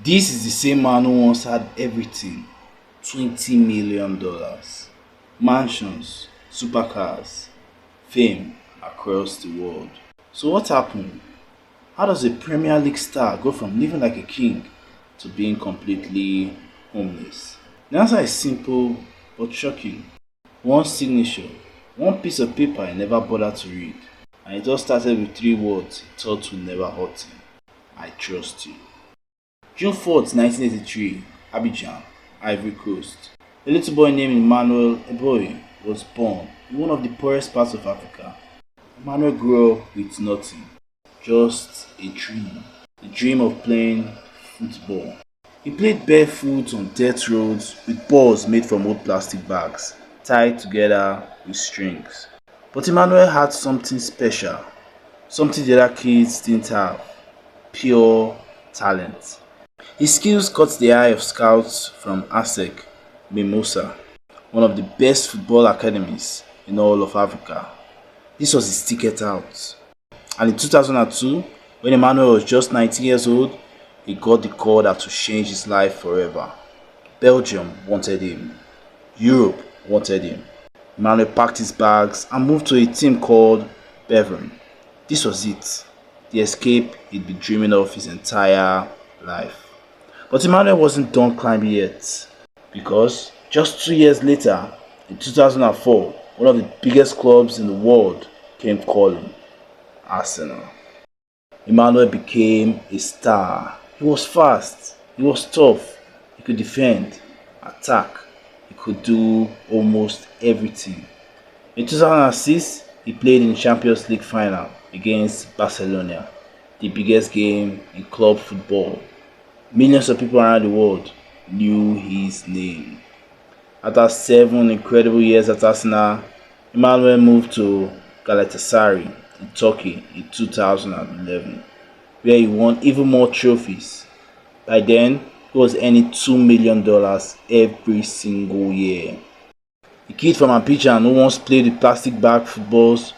This is the same man who once had everything: $20 million, mansions, supercars, fame across the world. So, what happened? How does a Premier League star go from living like a king to being completely homeless? The answer is simple but shocking. One signature, one piece of paper he never bothered to read, and it all started with three words he thought would never hurt him: I trust you. June 4th, 1983, Abidjan, Ivory Coast. A little boy named Emmanuel Eboué was born in one of the poorest parts of Africa. Emmanuel grew up with nothing, just a dream. The dream of playing football. He played barefoot on dirt roads with balls made from old plastic bags, tied together with strings. But Emmanuel had something special, something the other kids didn't have: pure talent. His skills caught the eye of scouts from ASEC Mimosa, one of the best football academies in all of Africa. This was his ticket out. And in 2002, when Emmanuel was just 19 years old, he got the call that would change his life forever. Belgium wanted him. Europe wanted him. Emmanuel packed his bags and moved to a team called Barefoot. This was it, the escape he'd been dreaming of his entire life. But Emmanuel wasn't done climbing yet, because just 2 years later, in 2004, one of the biggest clubs in the world came calling: Arsenal. Emmanuel became a star. He was fast, he was tough, he could defend, attack, he could do almost everything. In 2006, he played in the Champions League final against Barcelona, the biggest game in club football. Millions of people around the world knew his name. After 7 incredible years at Arsenal, Emmanuel moved to Galatasaray in Turkey in 2011, where he won even more trophies. By then, he was earning $2 million every single year. The kid from Abidjan who once played with plastic bag footballs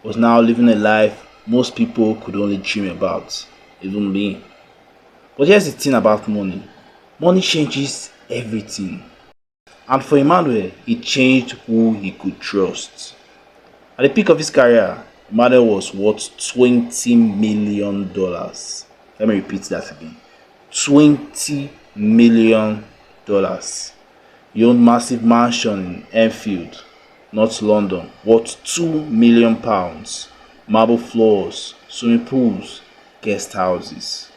was now living a life most people could only dream about, even me. But here's the thing about money. Money changes everything. And for Emmanuel, it changed who he could trust. At the peak of his career, Emmanuel was worth $20 million. Let me repeat that again. $20 million. He owned massive mansion in Enfield, North London, worth £2 million. Marble floors, swimming pools, guest houses.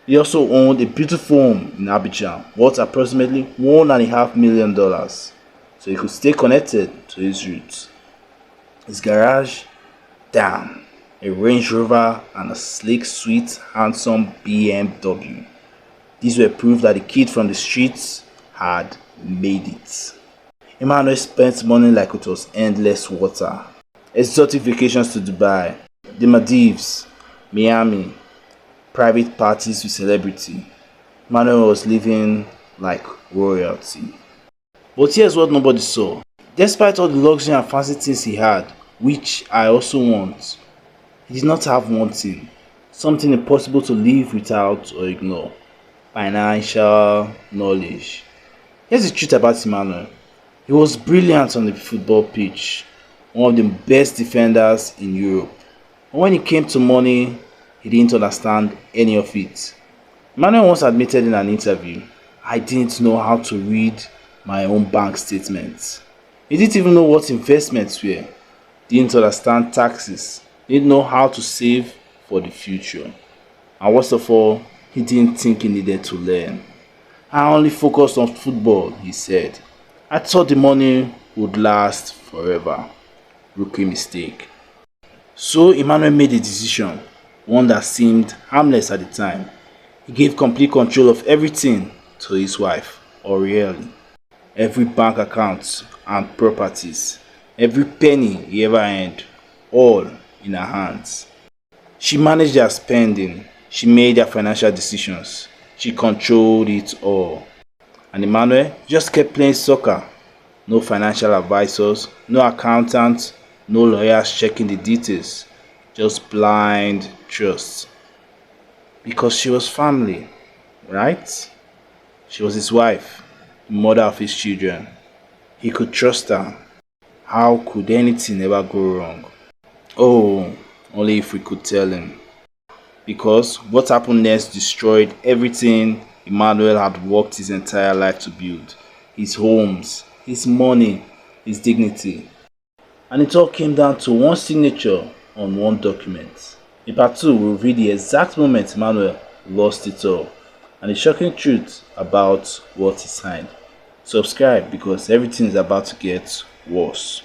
He also owned a beautiful home in Abidjan, worth approximately $1.5 million, so he could stay connected to his roots. His garage? Damn, a Range Rover and a sleek, sweet, handsome BMW. These were proof that the kid from the streets had made it. Emmanuel spent money like it was endless water. Exotic vacations to Dubai, the Maldives, Miami, private parties with celebrity. Emmanuel was living like royalty. But here's what nobody saw. Despite all the luxury and fancy things he had, which I also want, he did not have one thing, something impossible to live without or ignore: financial knowledge. Here's the truth about Emmanuel. He was brilliant on the football pitch, one of the best defenders in Europe. And when it came to money, he didn't understand any of it. Emmanuel once admitted in an interview, "I didn't know how to read my own bank statements." He didn't even know what investments were, didn't understand taxes, didn't know how to save for the future. And worst of all, he didn't think he needed to learn. "I only focused on football," he said. "I thought the money would last forever." Rookie mistake. So Emmanuel made a decision, one that seemed harmless at the time. He gave complete control of everything to his wife, Aurelie. Every bank account and properties, every penny he ever earned, all in her hands. She managed their spending, she made their financial decisions, she controlled it all. And Emmanuel just kept playing soccer. No financial advisors, no accountants, no lawyers checking the details, just blind trust. Because she was family. right? She was his wife, the mother of his children. He could trust her. How could anything ever go wrong? Oh, only if we could tell him. Because what happened next destroyed everything Emmanuel had worked his entire life to build: his homes, his money, his dignity. And it all came down to one signature on one document. In part 2, we'll reveal the exact moment Emmanuel lost it all and the shocking truth about what he signed. Subscribe because everything is about to get worse.